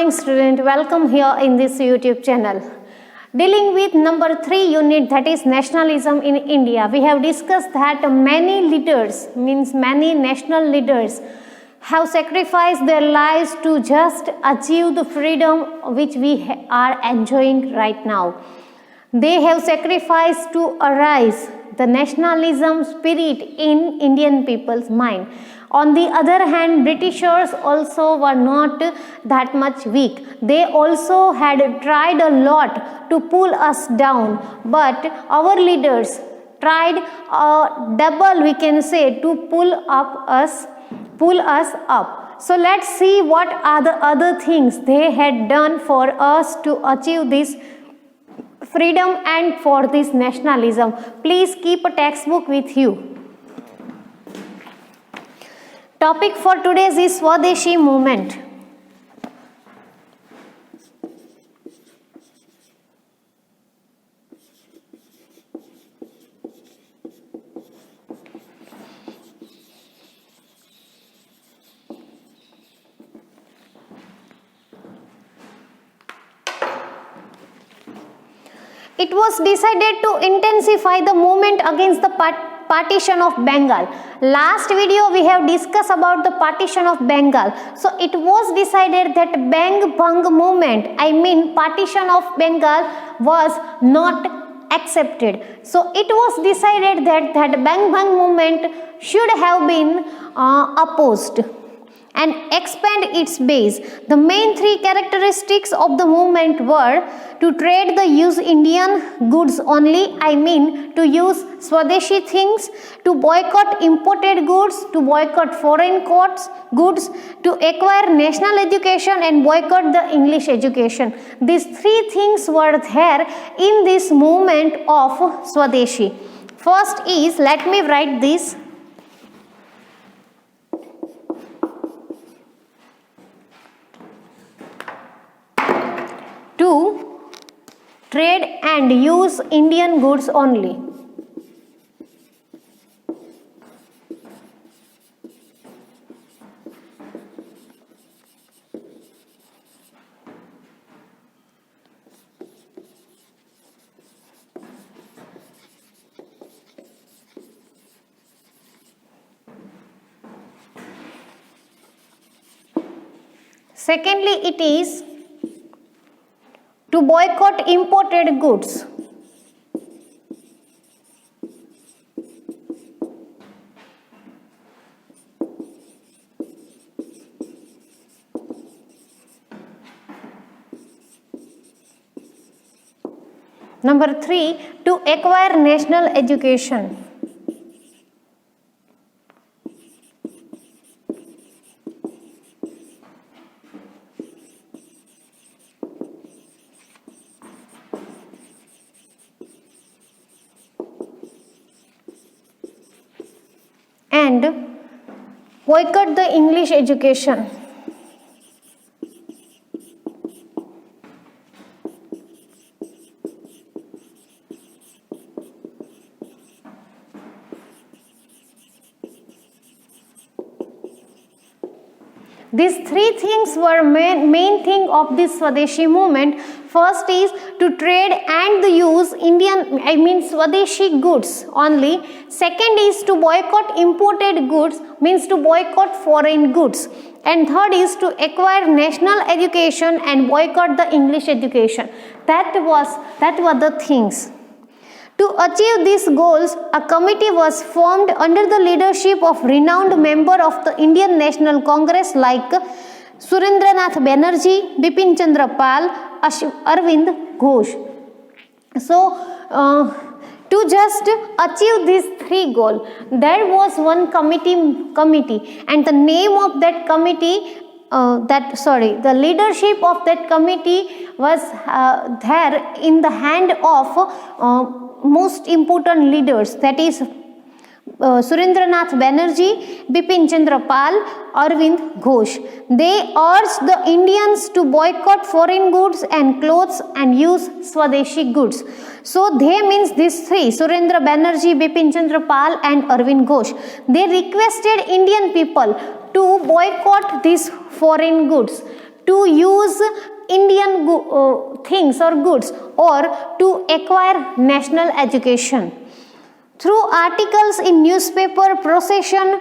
morning student, welcome here in this YouTube channel. Dealing with number 3 unit, that is nationalism in India. We have discussed that many leaders, means many national leaders, have sacrificed their lives to just achieve the freedom which we are enjoying right now. They have sacrificed to arise the nationalism spirit in Indian people's mind. On the other hand, Britishers also were not that much weak. They also had tried a lot to pull us down, but our leaders tried double, we can say, to pull us up. So let's see what are the other things they had done for us to achieve this freedom and for this nationalism. Please keep a textbook with you. Topic for today's is Swadeshi movement. It was decided to intensify the movement against the partition of Bengal. Last video we have discussed about the partition of Bengal. So it was decided that Bang Bang movement, partition of Bengal, was not accepted. So it was decided that Bang Bang movement should have been opposed and expand its base. The main three characteristics of the movement were to trade the use Indian goods only, to use Swadeshi things, to boycott imported goods, to boycott foreign goods, to acquire national education and boycott the English education. These three things were there in this movement of Swadeshi. First is, let me write this. To trade and use Indian goods only. Secondly, it is to boycott imported goods. Number 3, to acquire national education. And boycott the English education. These three things were main thing of this Swadeshi movement. First is to trade and use Swadeshi goods only. Second is to boycott imported goods, means to boycott foreign goods. And third is to acquire national education and boycott the English education. That were the things. To achieve these goals, a committee was formed under the leadership of renowned member of the Indian National Congress like Surendranath Banerjee, Bipin Chandra Pal, Arvind Ghosh. So, to just achieve these three goals, there was one committee, and the name of that committee, the leadership of that committee was there in the hand of most important leaders, that is Surendranath Banerjee, Bipin Chandra Pal, Arvind Ghosh. They urged the Indians to boycott foreign goods and clothes and use Swadeshi goods. So they means these three, Surendra Banerjee, Bipin Chandra Pal and Arvind Ghosh. They requested Indian people to boycott these foreign goods, to use Indian things or goods, or to acquire national education. Through articles in newspaper, procession,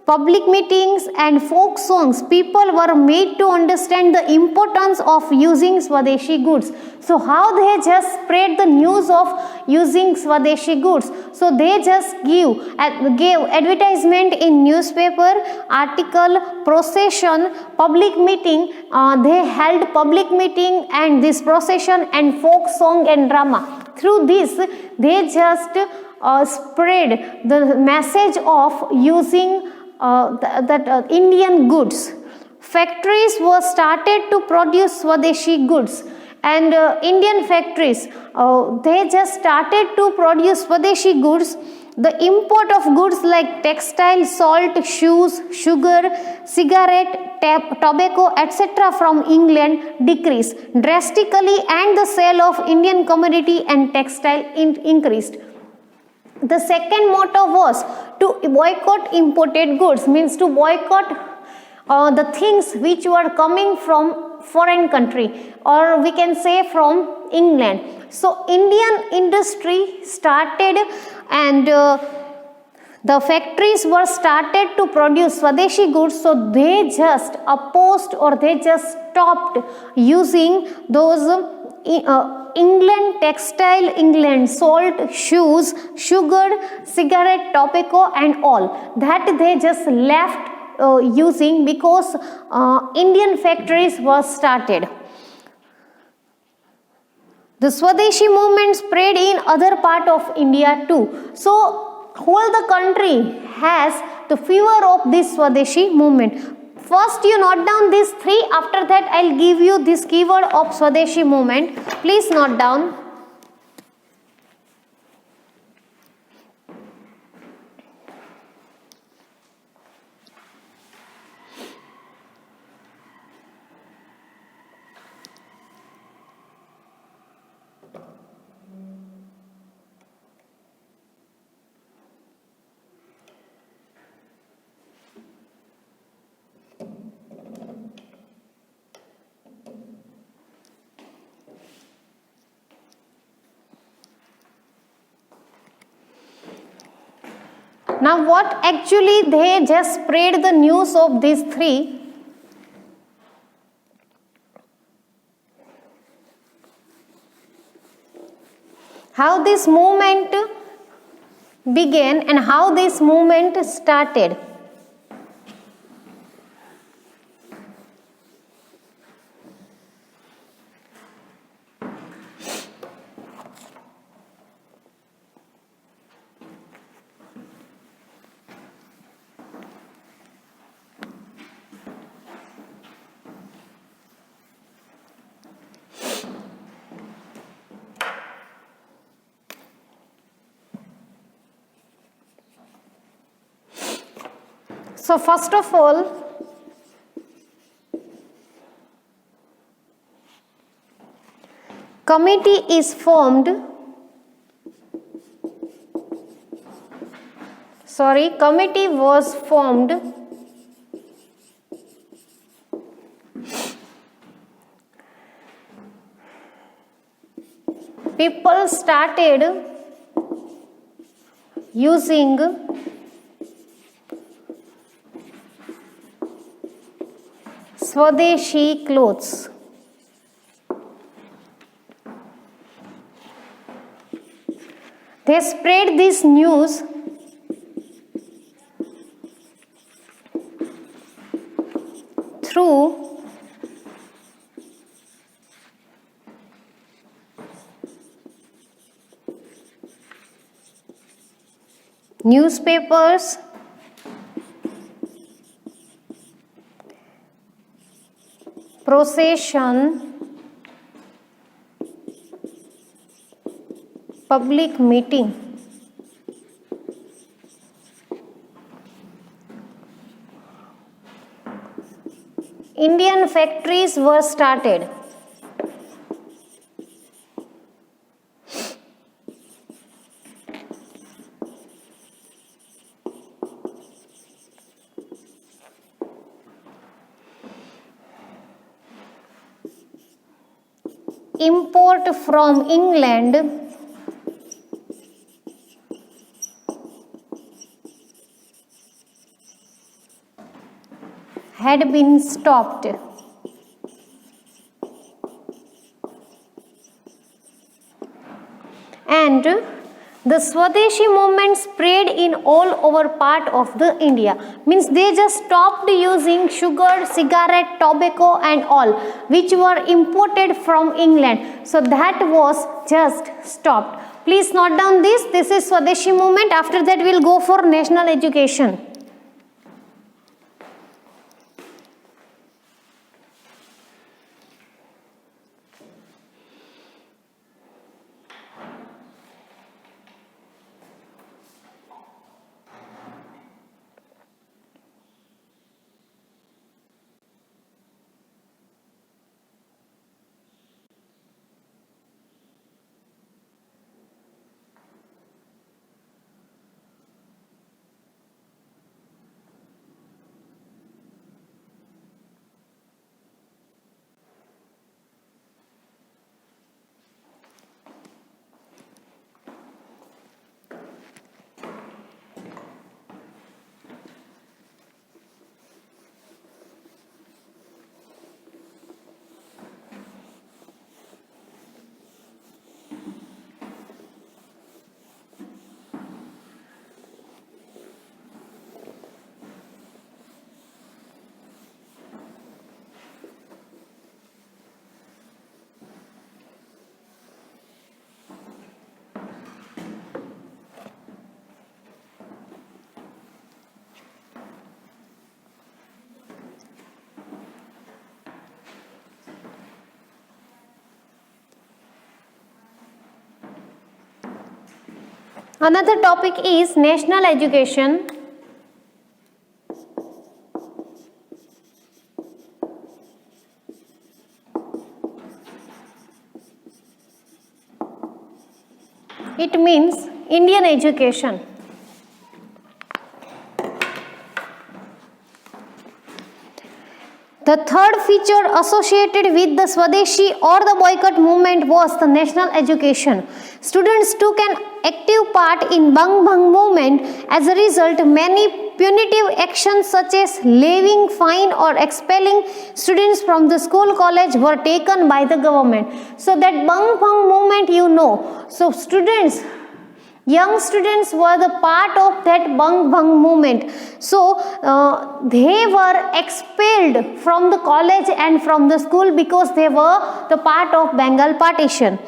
public meetings and folk songs, people were made to understand the importance of using Swadeshi goods. So how they just spread the news of using Swadeshi goods? So they just gave advertisement in newspaper, article, procession, public meeting. They held public meeting and this procession and folk song and drama. Through this, they just spread the message of using Indian goods. Factories were started to produce Swadeshi goods, and Indian factories they just started to produce Swadeshi goods. The import of goods like textile, salt, shoes, sugar, cigarette, tobacco, etc. from England decreased drastically, and the sale of Indian commodity and textile increased. The second motto was to boycott imported goods, means to boycott the things which were coming from foreign country, or we can say from England. So Indian industry started, and the factories were started to produce Swadeshi goods, so they just opposed or they just stopped using those England textile, England salt, shoes, sugar, cigarette, tobacco and all that they just left using, because Indian factories were started. The Swadeshi movement spread in other part of India too. So whole the country has the fever of this Swadeshi movement. First you note down these three, after that I'll give you this keyword of Swadeshi movement. Please note down. Now what actually they just spread the news of these three. How this movement began and how this movement started. So first of all, committee is formed. Committee was formed people started using Swadeshi clothes. They spread this news through newspapers, procession, public meeting. Indian factories were started. import from England had been stopped. And the Swadeshi movement spread in all over part of the India. Means they just stopped using sugar, cigarette, tobacco and all which were imported from England. So that was just stopped. Please note down this. This is Swadeshi movement. After that we will go for national education. Another topic is national education. It means Indian education. The third feature associated with the Swadeshi or the boycott movement was the national education. Students took an active part in Bang Bang movement. As a result, many punitive actions such as levying fine or expelling students from the school college were taken by the government. So that Bang Bang movement, you know. So students, young students were the part of that Bang Bang movement. So they were expelled from the college and from the school because they were the part of Bengal partition.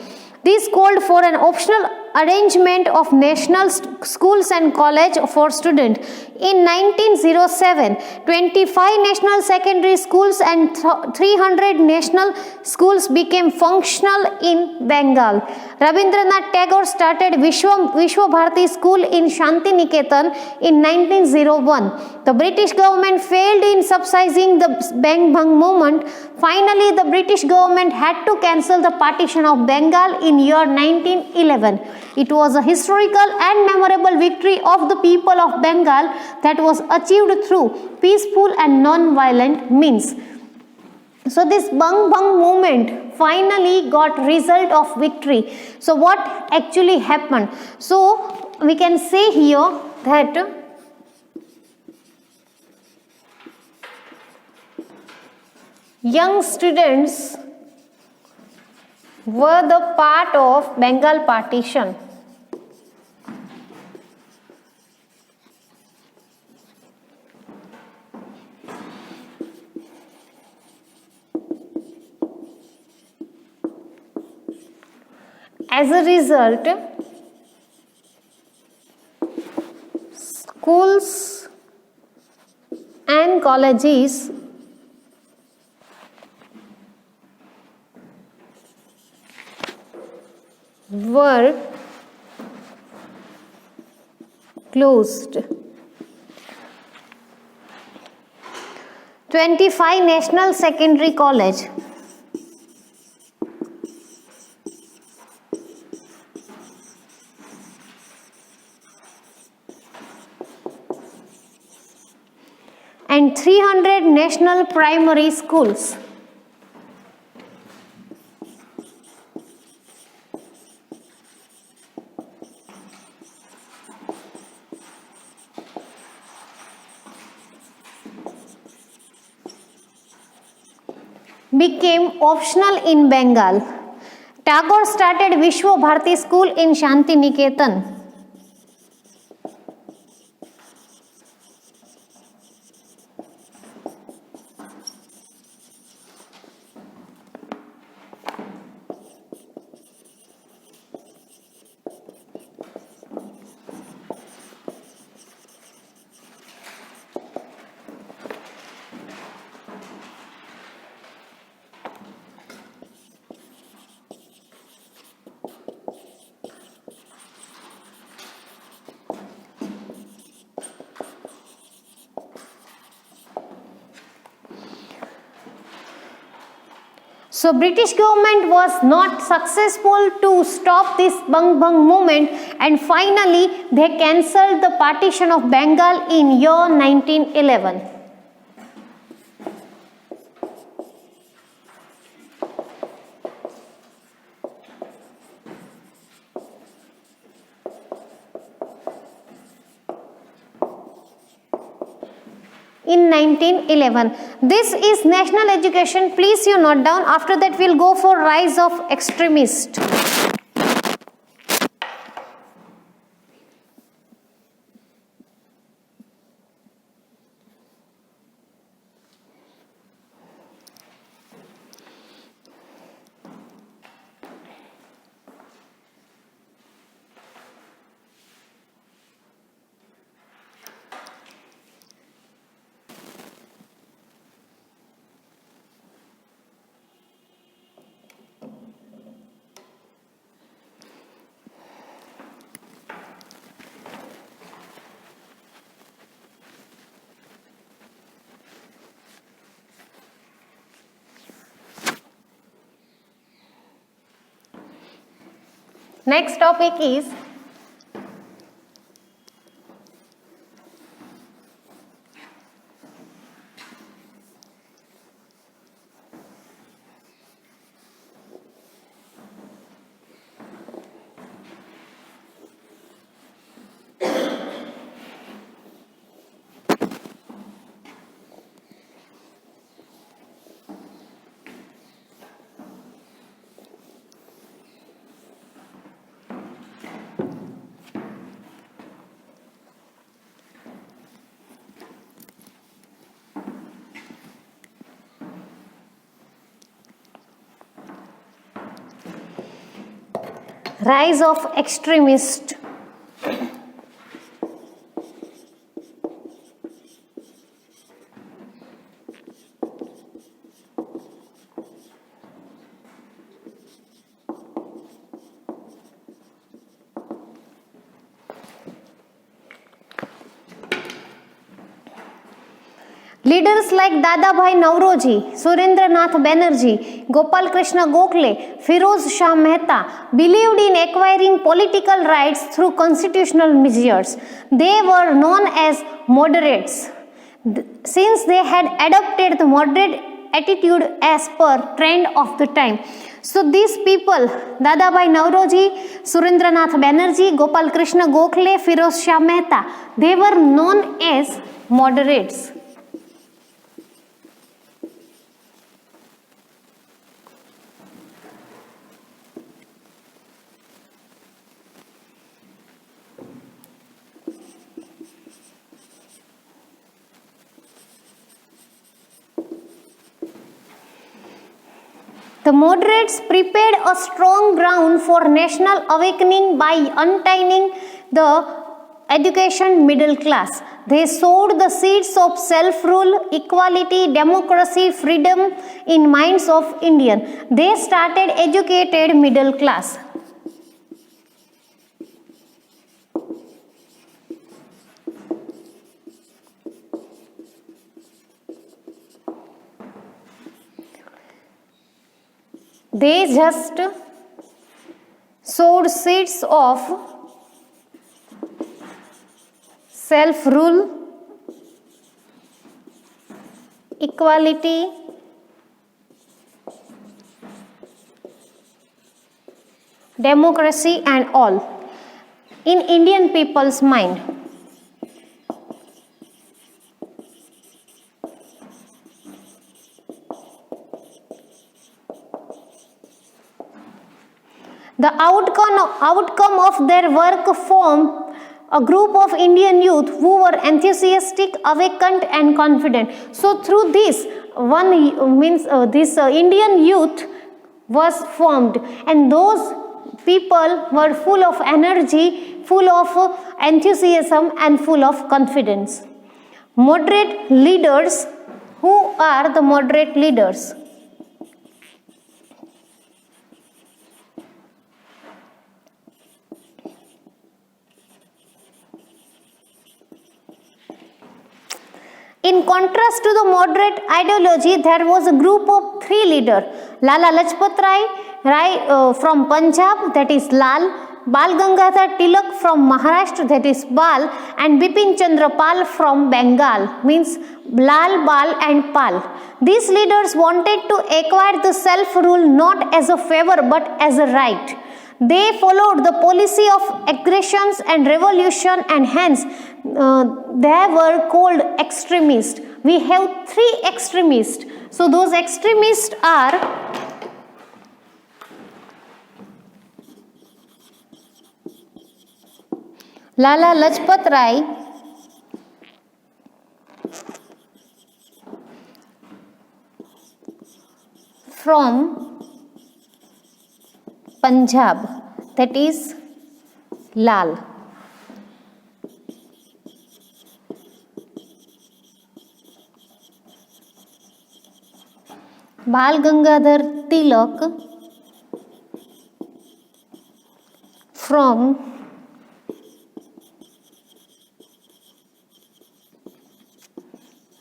This called for an optional arrangement of national schools and college for students. In 1907, 25 national secondary schools and 300 national schools became functional in Bengal. Rabindranath Tagore started Vishwa Bharati School in Shanti Niketan in 1901. The British government failed in subsidizing the Bang Bang movement. Finally, the British government had to cancel the partition of Bengal in year 1911. It was a historical and memorable victory of the people of Bengal that was achieved through peaceful and non-violent means. So this Bang Bang movement finally got result of victory. So what actually happened? So we can say here that young students were the part of Bengal partition. As a result, schools and colleges were closed. 25 national secondary college and 300 national primary schools became optional in Bengal. Tagore started Vishwa Bharati School in Shantiniketan. So British government was not successful to stop this Bang Bang movement, and finally they cancelled the partition of Bengal in year 1911. In 1911. This is national education. Please you note down. After that we'll go for rise of extremist. Next topic is rise of extremist. Leaders like Dadabhai Nauroji, Surendranath Banerjee, Gopal Krishna Gokhale, Firoz Shah Mehta believed in acquiring political rights through constitutional measures. They were known as moderates since they had adopted the moderate attitude as per trend of the time. So these people, Dadabhai Nauroji, Surendranath Banerjee, Gopal Krishna Gokhale, Firoz Shah Mehta, they were known as moderates. The moderates prepared a strong ground for national awakening by untying the education middle class. They sowed the seeds of self-rule, equality, democracy, freedom in minds of Indians. They started educated middle class. They just sowed seeds of self-rule, equality, democracy and all in Indian people's mind. The outcome of their work formed a group of Indian youth who were enthusiastic, awakened and confident. So through this, Indian youth was formed, and those people were full of energy, full of enthusiasm and full of confidence. Moderate leaders. Who are the moderate leaders? In contrast to the moderate ideology, there was a group of three leaders. Lala Lajpat Rai from Punjab, that is Lal, Bal Gangadhar Tilak from Maharashtra, that is Bal, and Bipin Chandra Pal from Bengal, means Lal, Bal and Pal. These leaders wanted to acquire the self-rule not as a favor but as a right. They followed the policy of aggressions and revolution, and hence they were called extremists. We have three extremists. So those extremists are Lala Lajpat Rai, from Punjab, that is Lal. Bal Gangadhar Tilak from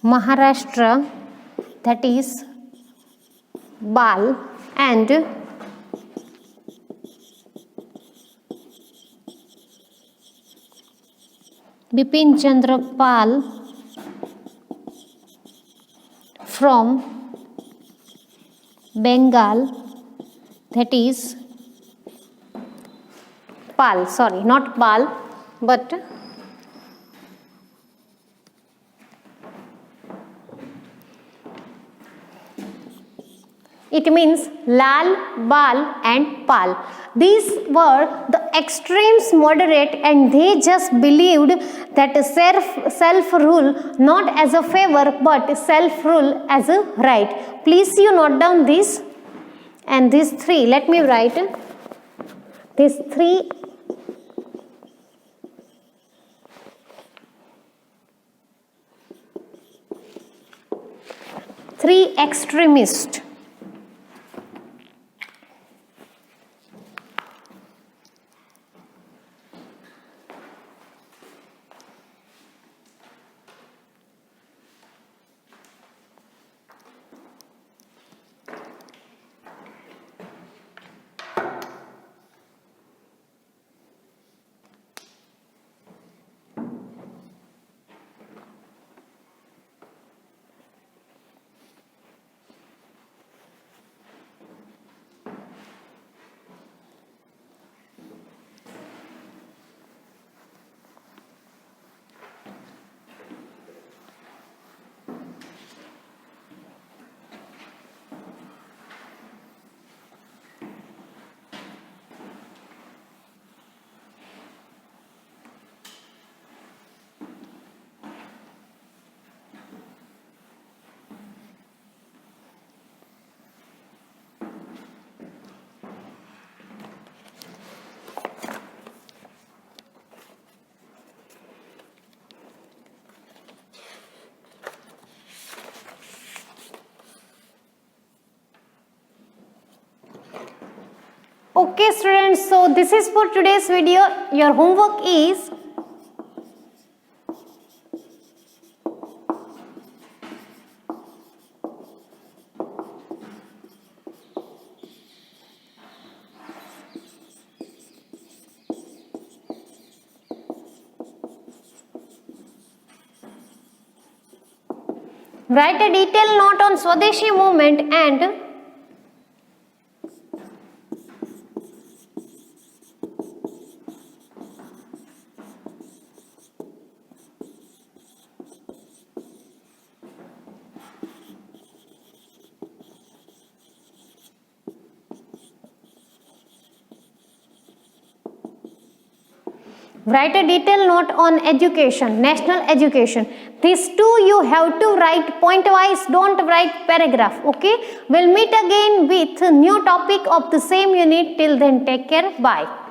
Maharashtra, that is Bal, and Bipin Chandra Pal from Bengal, that is Pal, sorry, not Pal, but it means Lal, Bal and Pal. These were the extremes moderate, and they just believed that self-rule not as a favor but self-rule as a right. Please you note down this and these three. Let me write these three extremists. Okay students, so this is for today's video. Your homework is write a detailed note on Swadeshi movement and Write a detailed note on education, national education. These two you have to write point wise, don't write paragraph. Okay, we'll meet again with new topic of the same unit. Till then, take care. Bye.